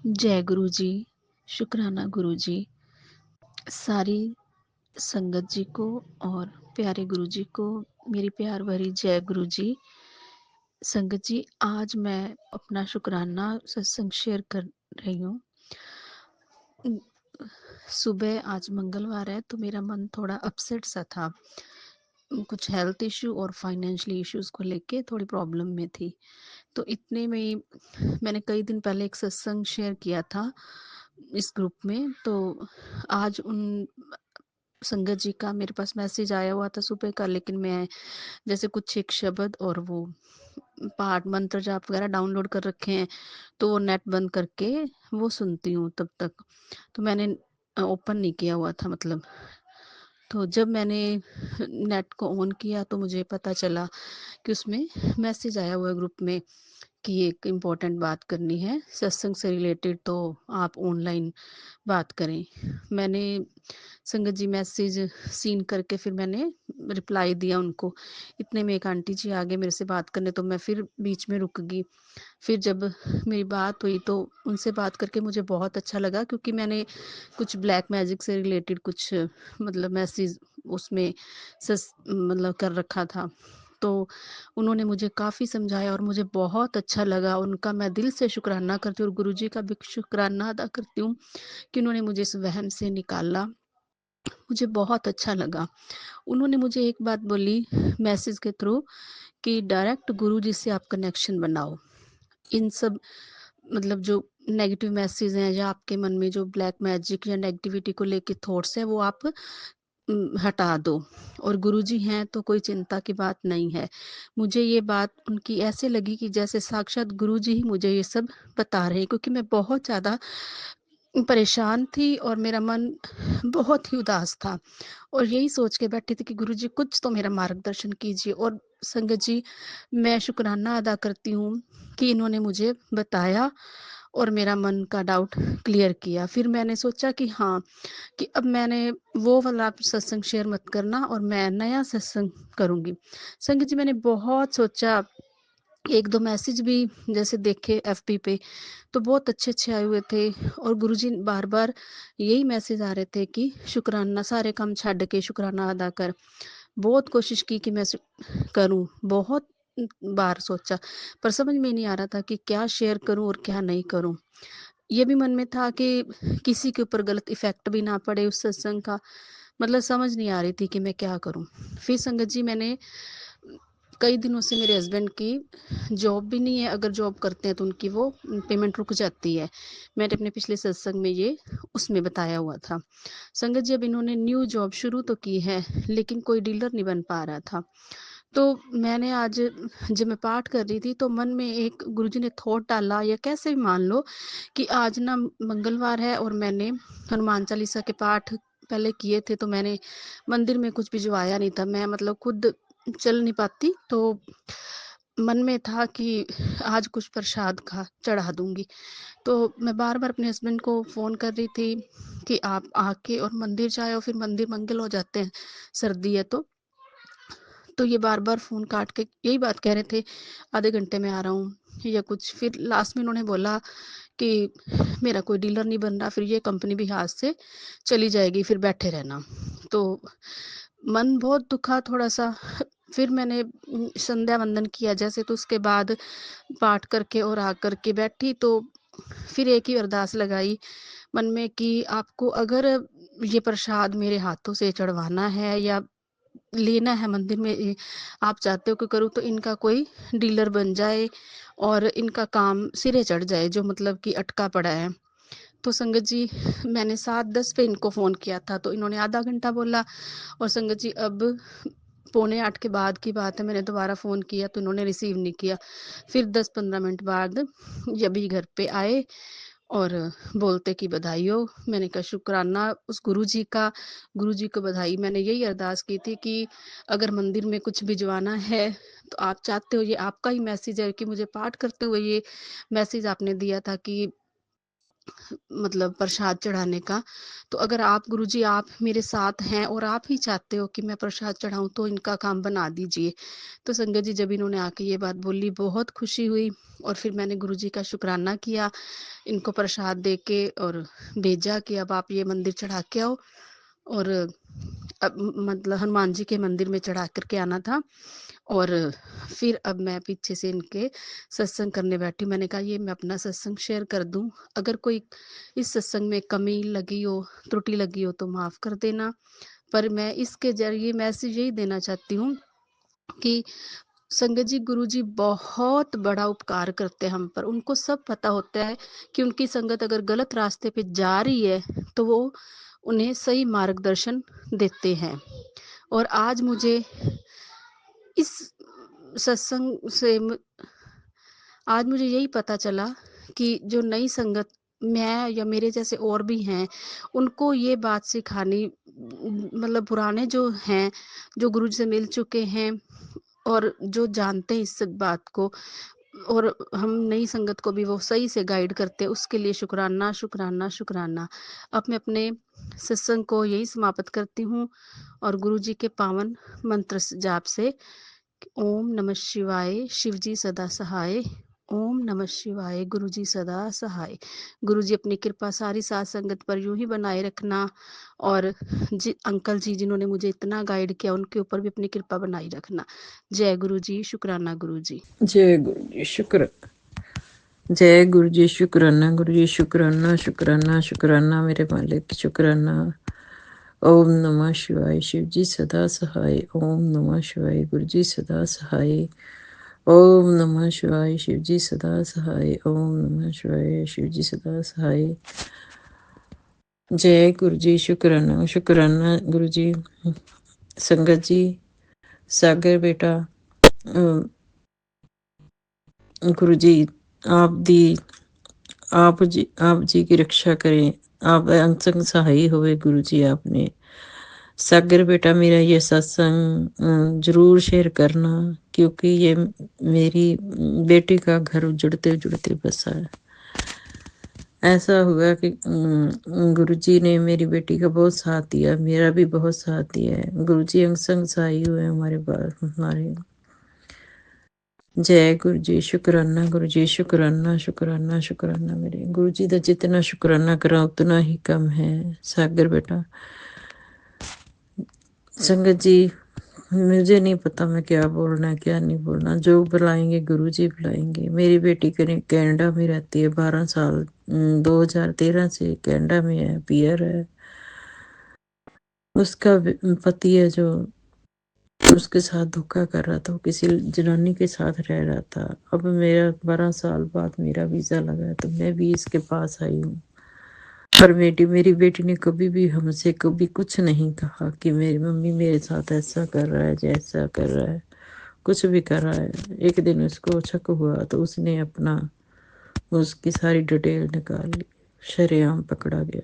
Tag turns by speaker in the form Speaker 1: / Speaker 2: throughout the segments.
Speaker 1: जय गुरु जी, शुक्राना गुरु जी, सारी संगत जी को और प्यारे गुरु जी को मेरी प्यार भरी जय गुरु जी। संगत जी, आज मैं अपना शुक्राना सत्संग शेयर कर रही हूँ। सुबह आज मंगलवार है तो मेरा मन थोड़ा अपसेट सा था। कुछ हेल्थ इश्यू और फाइनेंशियल इश्यूज को लेके थोड़ी प्रॉब्लम में थी। तो इतने में ही मैंने कई दिन पहले एक सत्संग शेयर किया था इस ग्रुप में। तो आज उन संगत जी का मेरे पास मैसेज आया हुआ था सुबह का, लेकिन मैं जैसे कुछ एक शब्द और वो पाठ मंत्र जाप वगैरह डाउनलोड कर रखे हैं, तो वो नेट बंद करके वो सुनती हूँ तब तक। तो मैंने ओपन नहीं किया हुआ था मतलब। तो जब मैंने नेट को ऑन किया तो मुझे पता चला कि उसमें मैसेज आया हुआ है ग्रुप में कि एक इम्पोर्टेंट बात करनी है सत्संग से रिलेटेड, तो आप ऑनलाइन बात करें। मैंने संगत जी मैसेज सीन करके फिर मैंने रिप्लाई दिया उनको। इतने में एक आंटी जी आ गए मेरे से बात करने, तो मैं फिर बीच में रुक गई। फिर जब मेरी बात हुई तो उनसे बात करके मुझे बहुत अच्छा लगा, क्योंकि मैंने कुछ ब्लैक मैजिक से रिलेटेड कुछ मतलब मैसेज उसमें मतलब कर रखा था। तो उन्होंने मुझे काफ़ी समझाया और मुझे बहुत अच्छा लगा। उनका मैं दिल से शुक्राना करती हूँ और गुरु जी का भी शुक्राना अदा करती हूँ कि उन्होंने मुझे इस वहम से निकाला। मुझे बहुत अच्छा लगा। उन्होंने मुझे एक बात बोली मैसेज के थ्रू कि डायरेक्ट गुरु जी से आप कनेक्शन बनाओ। इन सब मतलब जो नेगेटिव मैसेज हैं या आपके मन में जो ब्लैक मैजिक या नेगेटिविटी को लेके थॉट्स है वो आप हटा दो, और गुरुजी हैं तो कोई चिंता की बात नहीं है। मुझे ये बात उनकी ऐसे लगी कि जैसे साक्षात गुरुजी ही मुझे ये सब बता रहे हैं, क्योंकि मैं बहुत ज़्यादा परेशान थी और मेरा मन बहुत ही उदास था और यही सोच के बैठी थी कि गुरुजी कुछ तो मेरा मार्गदर्शन कीजिए। और संगत जी, मैं शुक्राना अदा करती हूँ कि इन्होंने मुझे बताया और मेरा मन का डाउट क्लियर किया। फिर मैंने सोचा कि हाँ, कि अब मैंने वो वाला आप सत्संग शेयर मत करना और मैं नया सत्संग करूँगी। संगत जी, मैंने बहुत सोचा, 1-2 मैसेज भी जैसे देखे एफबी पे तो बहुत अच्छे-अच्छे आए हुए थे और गुरुजी बार-बार यही मैसेज आ रहे थे कि शुक्राना, सारे काम छड्ड के शुक्राना अदा कर। बहुत कोशिश की कि मैं करूँ, बहुत बार सोचा, पर समझ में नहीं आ रहा था कि क्या शेयर करूँ और क्या नहीं करूँ। ये भी मन में था कि किसी के ऊपर गलत इफ़ेक्ट भी ना पड़े उस सत्संग का, मतलब समझ नहीं आ रही थी कि मैं क्या करूँ? फिर संगत जी, मैंने कई दिनों से मेरे हस्बैंड की जॉब भी नहीं है, अगर जॉब करते हैं तो उनकी वो पेमेंट रुक जाती है। मैंने अपने पिछले सत्संग में ये उसमें बताया हुआ था। संगत जी, अब इन्होंने न्यू जॉब शुरू तो की है, लेकिन कोई डीलर नहीं बन पा रहा था। तो मैंने आज जब मैं पाठ कर रही थी तो मन में एक गुरुजी ने थॉट डाला, या कैसे भी मान लो, कि आज ना मंगलवार है और मैंने हनुमान चालीसा के पाठ पहले किए थे, तो मैंने मंदिर में कुछ भिजवाया नहीं था। मैं मतलब खुद चल नहीं पाती, तो मन में था कि आज कुछ प्रसाद खा चढ़ा दूँगी। तो मैं बार-बार अपने हस्बैंड को फ़ोन कर रही थी कि आप आके और मंदिर जाओ, फिर मंदिर मंगल हो जाते हैं, सर्दी है तो। तो ये बार-बार फ़ोन काट के यही बात कह रहे थे, आधे घंटे में आ रहा हूँ या कुछ। फिर लास्ट में उन्होंने बोला कि मेरा कोई डीलर नहीं बन रहा, फिर ये कंपनी भी हाथ से चली जाएगी, फिर बैठे रहना। तो मन बहुत दुखा थोड़ा-सा। फिर मैंने संध्या वंदन किया जैसे, तो उसके बाद पाठ करके और आकर के बैठी, तो फिर एक ही अरदास लगाई मन में कि आपको अगर ये प्रसाद मेरे हाथों से चढ़वाना है या लेना है मंदिर में, आप चाहते हो कि करूँ, तो इनका कोई डीलर बन जाए और इनका काम सिरे चढ़ जाए जो मतलब कि अटका पड़ा है। तो संगत जी, मैंने 7:10 पे इनको फ़ोन किया था तो इन्होंने आधा घंटा बोला, और संगत जी अब पौने 8 के बाद की बात है, मैंने दोबारा फ़ोन किया तो इन्होंने रिसीव नहीं किया। फिर 10-15 मिनट बाद जब ये घर पे आए और बोलते कि बधाई हो। मैंने कहा शुक्राना उस गुरुजी का, गुरुजी को बधाई। मैंने यही अरदास की थी कि अगर मंदिर में कुछ भिजवाना है तो आप चाहते हो, ये आपका ही मैसेज है कि मुझे पाठ करते हुए ये मैसेज आपने दिया था कि मतलब प्रसाद चढ़ाने का। तो अगर आप गुरुजी आप मेरे साथ हैं और आप ही चाहते हो कि मैं प्रसाद चढ़ाऊँ तो इनका काम बना दीजिए। तो संगत जी जब इन्होंने आके ये बात बोली बहुत खुशी हुई और फिर मैंने गुरुजी का शुक्राना किया, इनको प्रसाद दे के और भेजा कि अब आप ये मंदिर चढ़ा के आओ और अब मतलब हनुमान जी के मंदिर में चढ़ा कर के आना था। और फिर अब मैं पीछे से इनके सत्संग करने बैठी। मैंने कहा ये मैं अपना सत्संग शेयर कर दूं, अगर कोई इस सत्संग में कमी लगी हो, त्रुटि लगी हो तो माफ कर देना। पर मैं इसके जरिए मैसेज यही देना चाहती हूँ कि संगत जी गुरुजी बहुत बड़ा उपकार करते हैं हम पर। उनको सब पता होता है कि उनकी संगत अगर गलत रास्ते पे जा रही है तो वो उन्हें सही मार्गदर्शन देते हैं। और आज मुझे इस सत्संग से आज मुझे यही पता चला कि जो नई संगत मैं या मेरे जैसे और भी हैं, उनको ये बात सिखानी, मतलब पुराने जो हैं, जो गुरु जी से मिल चुके हैं और जो जानते हैं इस बात को, और हम नई संगत को भी वो सही से गाइड करते हैं, उसके लिए शुक्राना शुक्राना शुक्राना। अब मैं अपने सत्संग को यही समाप्त करती हूँ और गुरु जी के पावन मंत्र जाप से ओम नमः शिवाय, शिवजी सदा सहाय। ओम नमः शिवाय, गुरुजी सदा सहाय। गुरुजी अपनी कृपा सारी साथ संगत पर यूं ही बनाए रखना और अंकल जी जिन्होंने मुझे इतना गाइड किया उनके ऊपर भी अपनी कृपा बनाई रखना। जय गुरु जी, शुक्राना गुरु जी।
Speaker 2: जय गुरु जी शुक्र। जय गुरु जी शुक्राना गुरु जी शुक्राना शुक्राना शुक्राना मेरे मालिक शुक्राना। ओम नमः शिवाय, शिव जी सदा सहाय। ओम नमः शिवाय, गुरु जी सदा सहाय। ओम नमः शिवाय, शिव जी सदा सहाय। ओम नमः शिवाय, शिव जी सदा सहाय। जय गुरु जी शुक्राना शुक्राना गुरु जी। संगत जी, सागर बेटा गुरु जी आप जी की रक्षा करें। आप अंग सहाय हुए गुरु जी। आपने सागर बेटा मेरा ये सत्संग जरूर शेयर करना, क्योंकि ये मेरी बेटी का घर उजड़ते उजड़ते बसा है। ऐसा हुआ कि गुरु जी ने मेरी बेटी का बहुत साथ दिया, मेरा भी बहुत साथ दिया है। गुरु जी अंग संग सहाय हुए हमारे पास हमारे। जय गुरु जी शुक्राना गुरु जी शुक्राना शुक्राना शुक्राना मेरे गुरु जी का जितना शुक्राना करा उतना ही कम है। सागर बेटा, संगत जी मुझे नहीं पता मैं क्या बोलना क्या नहीं बोलना। जो बुलाएंगे गुरु जी बुलाएंगे। मेरी बेटी कनाडा में रहती है 12 साल, 2013 से कनाडा में है, पीयर है। उसका पति है जो उसके साथ धोखा कर रहा था, वो किसी जनानी के साथ रह रहा था। अब मेरा 12 साल बाद मेरा वीजा लगा तो मैं भी इसके पास आई हूँ। पर मेरी बेटी ने कभी भी हमसे कभी कुछ नहीं कहा कि मेरी मम्मी मेरे साथ ऐसा कर रहा है जैसा कर रहा है, कुछ भी कर रहा है। एक दिन उसको शक हुआ तो उसने अपना उसकी सारी डिटेल निकाल ली, शरेआम पकड़ा गया।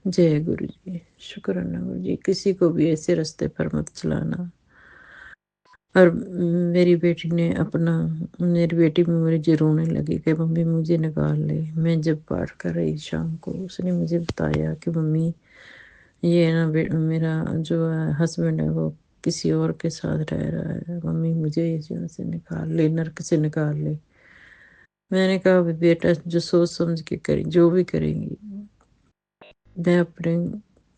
Speaker 2: जय गुरु जी शुक्राना गुरु जी। किसी को भी ऐसे रास्ते पर मत चलाना। और मेरी बेटी में मुझे रोने लगी कि मम्मी मुझे निकाल ले। मैं जब पाठ कर रही शाम को, उसने मुझे बताया कि मम्मी ये ना मेरा जो हस्बैंड है वो किसी और के साथ रह रहा है, मम्मी मुझे इस जीवन से निकाल ले, नरक से निकाल ले। मैंने कहा बेटा जो सोच समझ के करें, जो भी करेंगी। मैं अपने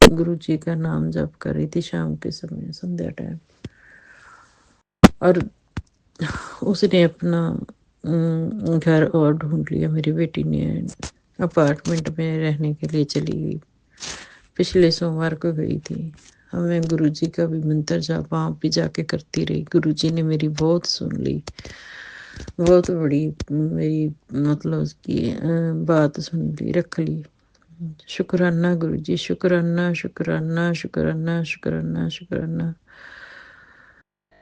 Speaker 2: गुरु जी का नाम जप कर रही थी शाम के समय, संध्या टाइम, और उसने अपना घर और ढूंढ लिया। मेरी बेटी ने अपार्टमेंट में रहने के लिए चली गई। पिछले सोमवार को गई थी। मैं गुरु जी का भी मंत्र जाप वहाँ भी जाके करती रही। गुरु जी ने मेरी बहुत सुन ली, बहुत बड़ी मेरी मतलब उसकी बात सुन ली, रख ली। शुक्राना गुरु जी शुक्राना शुक्राना शुक्राना शुक्राना शुक्राना।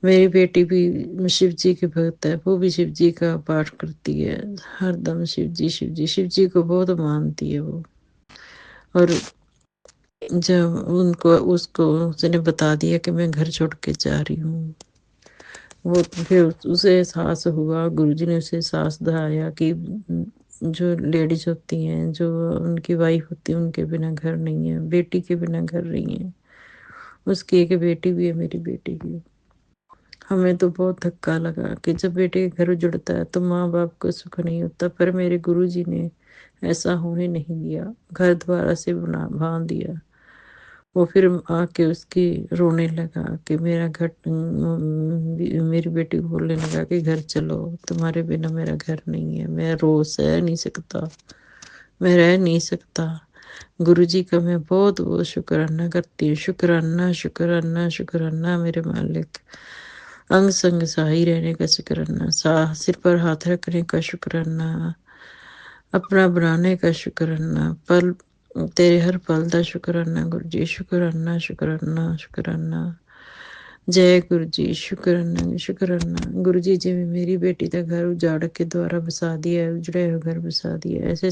Speaker 2: मेरी बेटी भी शिव जी की भक्त है, वो भी शिव जी का पाठ करती है हरदम। शिव जी शिव जी शिव जी को बहुत मानती है वो। और जब उसको उसने बता दिया कि मैं घर छोड़ के जा रही हूँ, वो फिर उसे एहसास हुआ, गुरुजी ने उसे एहसास दिलाया कि जो लेडीज होती हैं, जो उनकी वाइफ होती है, उनके बिना घर नहीं है, बेटी के बिना घर नहीं है। उसकी एक बेटी भी है, मेरी बेटी की। हमें तो बहुत धक्का लगा कि जब बेटे के घर उजड़ता है तो माँ बाप को सुख नहीं होता, पर मेरे गुरुजी ने ऐसा होने नहीं दिया, घर दोबारा से बना बांध दिया। वो फिर आके उसकी रोने लगा कि मेरा घर, मेरी बेटी को बोलने लगा कि घर चलो, तुम्हारे बिना मेरा घर नहीं है, मैं रो सह नहीं सकता, मैं रह नहीं सकता। गुरुजी का मैं बहुत बहुत शुक्राना करती हूँ, शुक्राना शुक्राना शुक्राना मेरे मालिक। अंग संग सहाय रहने का शुक्राना, सिर पर हाथ रखने का शुक्राना, अपना बनाने का शुक्राना, पल तेरे हर पल का शुक्राना गुरु जी, शुक्राना शुक्राना शुक्राना। जय गुरु जी, शुक्राना शुक्राना। गुरु जी जिਵੇਂ मेरी बेटी का घर उजाड़ के द्वारा बसा दिया, उजड़े हुए घर बसा दिया, ऐसे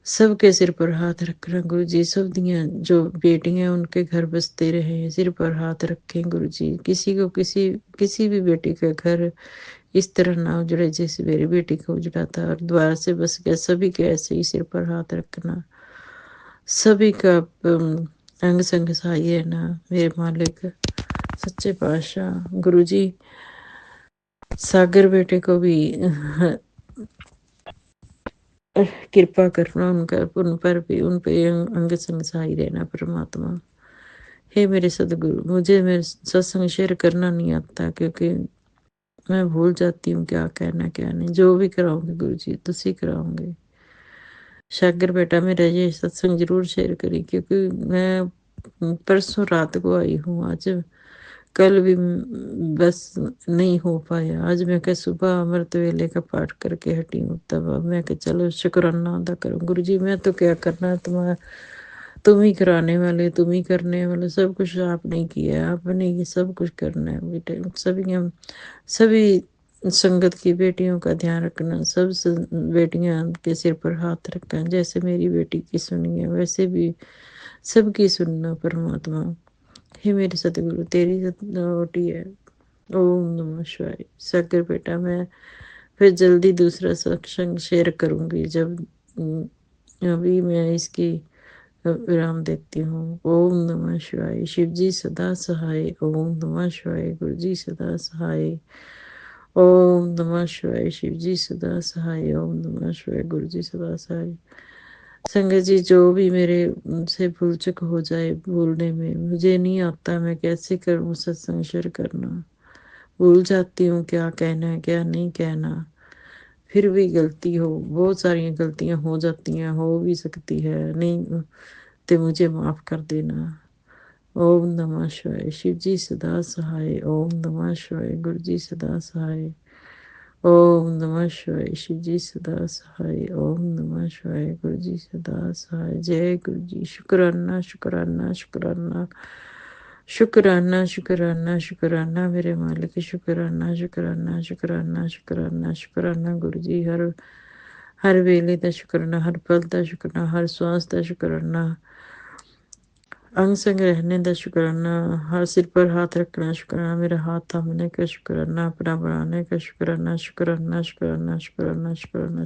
Speaker 2: सबके सिर पर हाथ रखना गुरु जी। सब दियाँ जो बेटियां उनके घर बसते रहे, सिर पर हाथ रखें गुरु जी। किसी को किसी भी बेटी का घर इस तरह ना उजड़े जैसे मेरी बेटी का उजड़ा था और दोबारा से बस गया। सभी के ऐसे ही सिर पर हाथ रखना, सभी का अंग संग सहाय है ना मेरे मालिक सच्चे पातशाह। गुरु जी सागर बेटे को भी कृपा करना, उनका उन पर भी, उन पे अंग संग सहाय रहना परमात्मा। हे मेरे सदगुरु, मुझे मेरे सत्संग शेयर करना नहीं आता क्योंकि मैं भूल जाती हूँ क्या कहना क्या नहीं। जो भी कराओगे गुरु जी तुसी कराओगे। शागर बेटा मेरा ये सत्संग जरूर शेयर करी क्योंकि मैं परसों रात को आई हूँ, आज कल भी बस नहीं हो पाया। आज मैं क्या सुबह अमृत वेले का पाठ करके हटी हूँ, तब अब मैं क्या चलो शुक्राना अदा करूँ। गुरु जी मैं तो क्या करना है, तुम्हारा तुम ही कराने वाले, तुम ही करने वाले, सब कुछ आपने किया है, आपने ये सब कुछ करना है बेटे। सभी संगत की बेटियों का ध्यान रखना, सब बेटियां के सिर पर हाथ रखना, जैसे मेरी बेटी की सुनी है वैसे भी सबकी सुनना परमात्मा। हे मेरे सतगुरु तेरी ओटी है। ओम नमः शिवाय। सागर बेटा मैं फिर जल्दी दूसरा सत्संग शेयर करूंगी जब अभी मैं इसकी विराम देती हूँ। ओम नमः शिवाय। शिव जी सदा सहाय। ओम नमः शिवाय। गुरु जी सदा सहाय। ओम नमः शिवाय। शिव जी सदा सहाय। ओम नमः शिवाय। गुरु जी सदा सहाय। संगत जी जो भी मेरे से भूल चूक हो जाए बोलने में, मुझे नहीं आता मैं कैसे करूँ सत्संग शेयर करना। भूल जाती हूँ क्या कहना है क्या नहीं कहना। फिर भी गलती हो, बहुत सारी गलतियां हो जाती हैं, हो भी सकती है, नहीं तो मुझे माफ कर देना। ओम नमः शिवाय। शिव जी सदा सहाय। ओम नमः शिवाय। गुरु जी सदा सहाय। ओम नमः शिवाय। शिव जी सदा सहाय। ओम नमः शिवाय। गुरु जी सदा सहाय। जय गुरु जी। शुक्राना शुक्राना शुक्राना शुक्राना शुक्राना शुक्राना मेरे मालिक। शुक्राना शुक्राना शुक्राना शुक्राना शुक्राना गुरु जी। हर हर वेले का शुक्राना, हर पल का शुक्राना, हर श्वास का शुक्राना, अंग संग रहने का शुक्राना, हर सिर पर हाथ रखना शुक्राना, मेरा हाथ थामने का शुक्राना, अपना बनाने का शुक्राना शुक्राना शुक्राना शुक्राना शुक्राना।